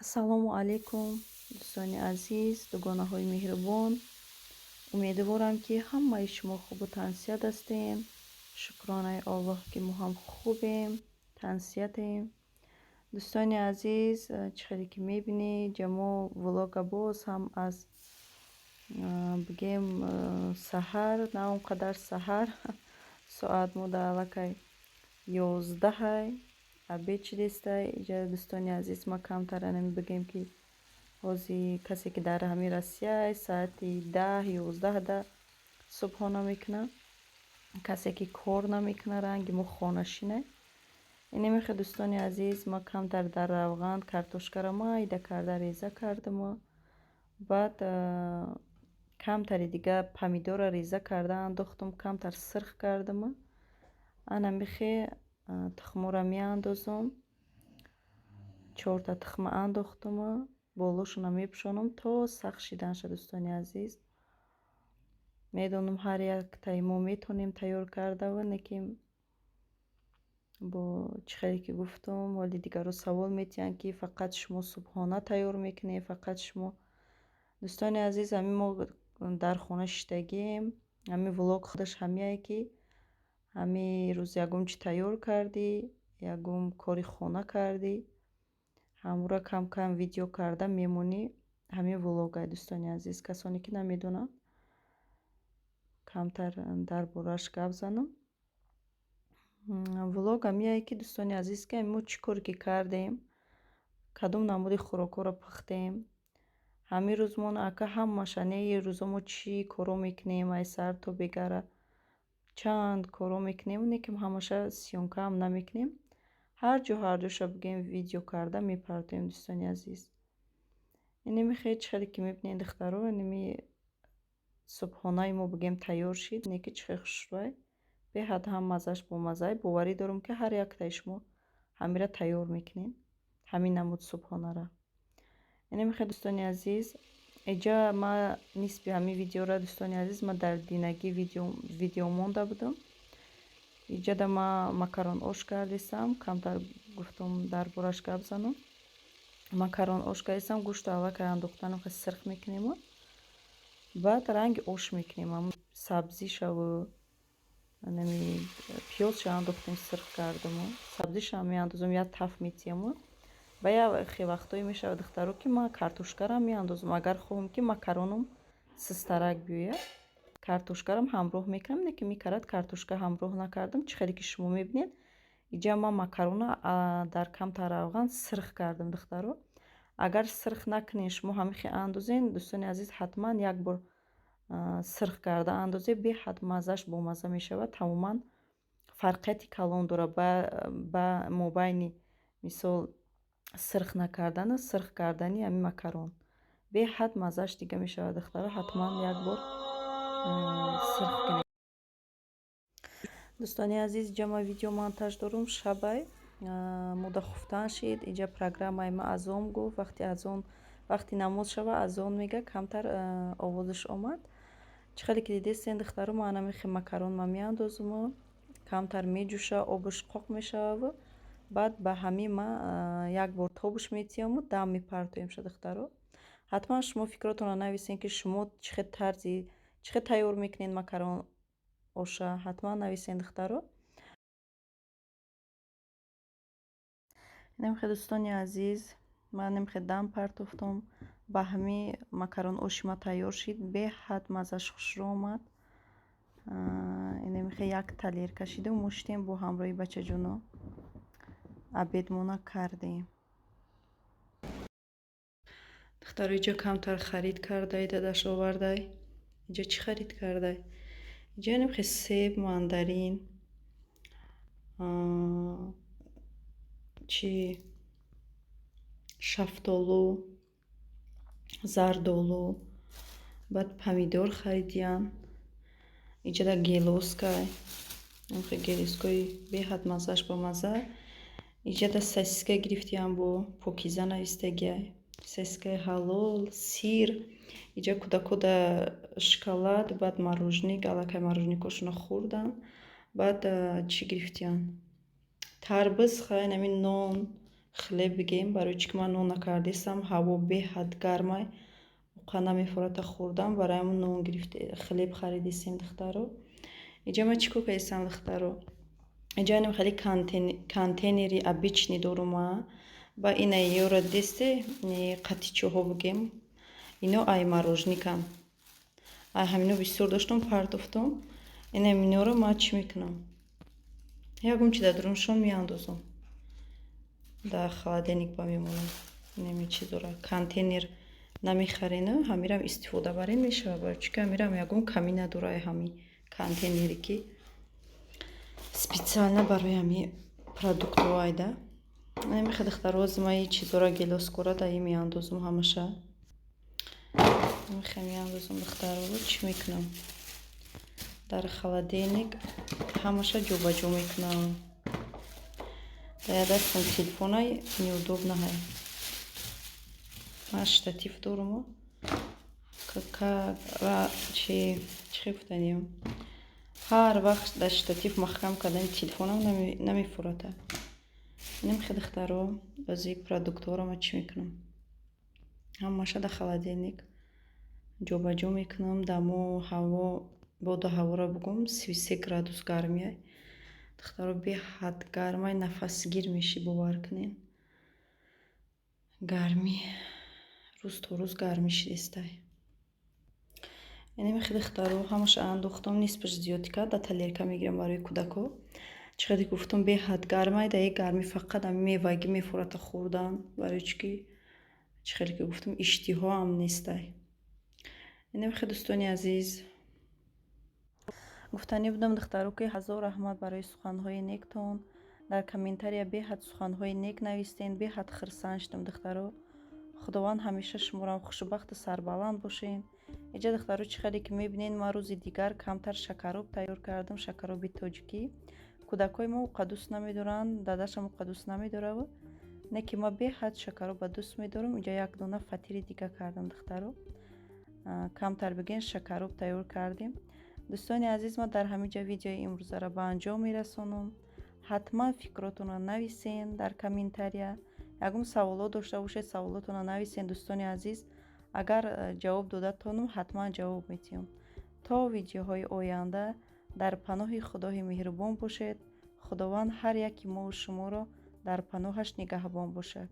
ассалому алайкум, дӯстони азиз, дугонаҳои меҳрубон. Умедворам, ки ҳамаи шумо хубу тансият ҳастем. Шукронаи Аллоҳ, ки мо ҳам хубем, тансиятем. дӯстони азиз, чӣ хеле ки мебинед, ҷамо влога боз ҳам аз бигем саҳар, на он қадар саҳар, соат мода аллакай 11 абед шидестай. иҷа дӯстони азиз, ма камтара бигем ки ҳозир касе ки дар ҳами Россия саати 10-11 субҳона мекунад, касе ки кор намекунад, ранги мо хонашинай. инемихе дӯстони азиз, ма камтар дар равған картошкара майда карда реза кардам, баъд камтари дига помидора реза карда андохтам, камтар сирх кардам. анамихе тухмора меандозам, 4 тухма андохтам, болошона мепӯшонам то сах шидан шад. дӯстони азиз, медонам ҳар яктаи мо метонем тайёр карда, лекин бо чӣ хеле ки гуфтам, вале дигарро савол метиҳанд, ки фақат шумо субҳона тайёр мекунед, фақат шумо. дӯстони азиз, ҳамин мо дар хона шиштагием. ҳамин влог худаш ҳамияе, ки ҳамин рӯз ягон чӣ тайёр кардӣ, ягон кори хона кардӣ, ҳамура кам кам видео карда мемонӣ. ҳамин влогай дӯстони азиз, касоне ки намедонанд камтар дар бораш гап занам. влог ҳамияе, ки дӯстони азиз, ки мо чӣ коре ки кардем, кадом намуди хӯрокҳоро пухтем. ҳамин рӯз мо ака ҳамаша не рӯзо мо чӣ коро мекунем, ай сар то бегара чанд коро мекунем, лекин ҳамаша сёнкаам намекунем. ҳар ҷоша бигем видео карда мепартоем. дӯстони азиз, инемихе чӣ хеле ки мебинед духтаро, инеми субҳонаи мо бигем тайёр шид. не ки чӣ хеле хушрӯй, беҳад ҳам маззаш бомазза. боварӣ дорам, ки ҳар яктаи шумо ҳамира тайёр мекунед, ҳамин намуд субҳонара. инемихе дӯстони азиз, иҷа ма нисби ҳамин видеора дӯстони азиз, ма дар динагӣ видео монда будам. иҷа да ма макарон ош кардистам, камтар гуфтам дар бораш гап занам. макарон ош кардистам, гӯшто аллакай андохтанам, сирх мекунем, баъд ранги ош мекунем, сабзишаву нами пиёзша андохтем, сирх кардам, сабзиша меандозам, як таф метиҳам. ба яхе вақтое мешавад духтаро, ки ма картошкарам меандозам, агар хоҳам, ки макаронам систарак биёяд, картошкарам ҳамроҳ мекунам. лекин мекарад картошка ҳамроҳ накардам. чӣ хеле ки шумо мебинед, иҷа ма макарона дар камтар равған сирх кардам духтаро. агар сирх накунед шумо ҳамихе андозен, дӯстони азиз, ҳатман як бор сирх карда андозе, беҳад маззаш бомазза мешавад. тамоман фарқияти калон дорад ба мобайни мисол сирх накардану сирх кардани ҳамин макарон. беҳад маззаш дига мешавад духтаро, ҳатман як бор сирх кунед. дӯстони азиз, ҷама видео монтаж дорум. шабай муда хуфтан шид. иҷа программаи ма азон гуфт. вақти намоз шава азон мега, камтар овозаш омад. чӣ хеле ки дидестен духтаро, ма анамихе макарон ма меандозам, камтар меҷӯша, обаш қоқ мешава. баъд ба ҳамин ма як бор тобуш метиҳам, дам мепартоем ша духтаро. ҳатман шумо фикротонро нависен, ки шумо чӣ хел тайёр мекунед макарон оша, ҳатман нависен духтаро. намехе дӯстони азиз, ман намехе дам партофтам, ба ҳамин макарон оши ма тайёр шид. беҳад маззаш хушрӯ омад. намехе як талер кашидам, муштем бо ҳамроҳи бачаҷоно абедмона кардем. духтаро иҷа камтар харид кардай, дадаш овардай. иҷа чӣ харид кардай? иҷа намехе себ, мандарин, чи шафтолу, зардолу, баъд помидор харидиям. иҷа да гелоскай, намехе гелоскои беҳад маззаш бомазза. иҷа да сосиска гирифтиям, бо покиза навистагиай, сосискаи ҳалол, сир. иҷа кӯдако да шоколад, баъд мороженик, аллакай мороженикошона хӯрдан. баъд чӣ гирифтиям, тарбуз хай, намин нон, хлеб бигем, барои чӣ ки ман нон накардистам, ҳаво беҳад гармай, уқа намефурата хӯрдан, барои ҳамун нон гирифте хлеб харидистем духтаро. Иҷа ман чӣ кор кардистам духтаро? Иҷа инам хеле контейнери обичный дорума, ба ина ёра десте қатичоҳо бигем, ино ай морожникам. Ай ҳамино бисёр доштам партофтам. Ина миноро ман чӣ мекунам? Ягон чи дар дурунашон меандозам. Дар холодильник ба мемонам. Неми чизора контейнер намехарена, ҳамирам истифода барин мешава, барои чӣ ки ҳамирам ягон камӣ надора ҳами контейнере ки специально барои ҳами продуктҳо айда. Намехе духтаро зимаи чизора гелоскора да ин меандозам ҳамаша. Намехе меандозам духтаро, чӣ мекунам? Дар холодильник ҳамаша ҷобаҷо мекунам. Дар дастам телефонай неудобно ҳай. Ман штатив дорум. Чӣ гуфтанем? Ҳар вақт дар штатив маҳкам кардани телефонам намефурата. Намехе духтаро баъзи продуктҳоро ман чӣ мекунам? Ҳамаша дар холодильник ҷобаҷо мекунам. Дамо ҳаво боду ҳаворо бигум 33 градус гармиай. Духтаро беҳад гармай, нафасгир мешӣ, бовар кунен. Гармӣ рӯз то рӯз гармӣ шидистай. Намехе духтаро ҳамаша андохтам, нисбаш зиёд кард, дар талерка мегирам барои кӯдако. Чӣ қадр гуфтам беҳад гармай, дар як гармӣ фақат мевагӣ мефурата хӯрдан, барои чӣ ки чӣ қадр ки гуфтам иштиҳоам нестай. Намехе дӯстони азиз, гуфтанӣ будам духтаро ки ҳазор раҳмат барои суханҳои нектон. Дар комментария беҳад суханҳои нек навистен, беҳад хирсанд шудам духтаро. худованд ҳамеша шуморо хушбахту сарбаланд бошен. Иҷа духтаро чӣ қадр ки мебинен, ман рӯзи дигар камтар шакароб тайёр кардам, шакароби тоҷикӣ. Кӯдакои мо уқа дӯст намедоранд, дадашам уқа дӯст намедорад. Не ки ман беҳад шакароба дӯст медорам. Иҷа як дона фатири дига кардам духтаро. Камтар бигем, шакароб тайёр кардем. дӯстони азиз, ман дар ҳамиҷа видеои имрӯзаро ба анҷом мерасонам. ҳатман фикротонро нависен дар комментария. Ягон саволот дошта бошед, саволотонро нависен дӯстони азиз. Агар ҷавоб дода тонам, ҳатман ҷавоб медиҳам. То видеоҳои оянда дар паноҳи Худои меҳрубон бошед. худованд ҳар яки мою шуморо дар паноҳаш нигаҳбон бошад.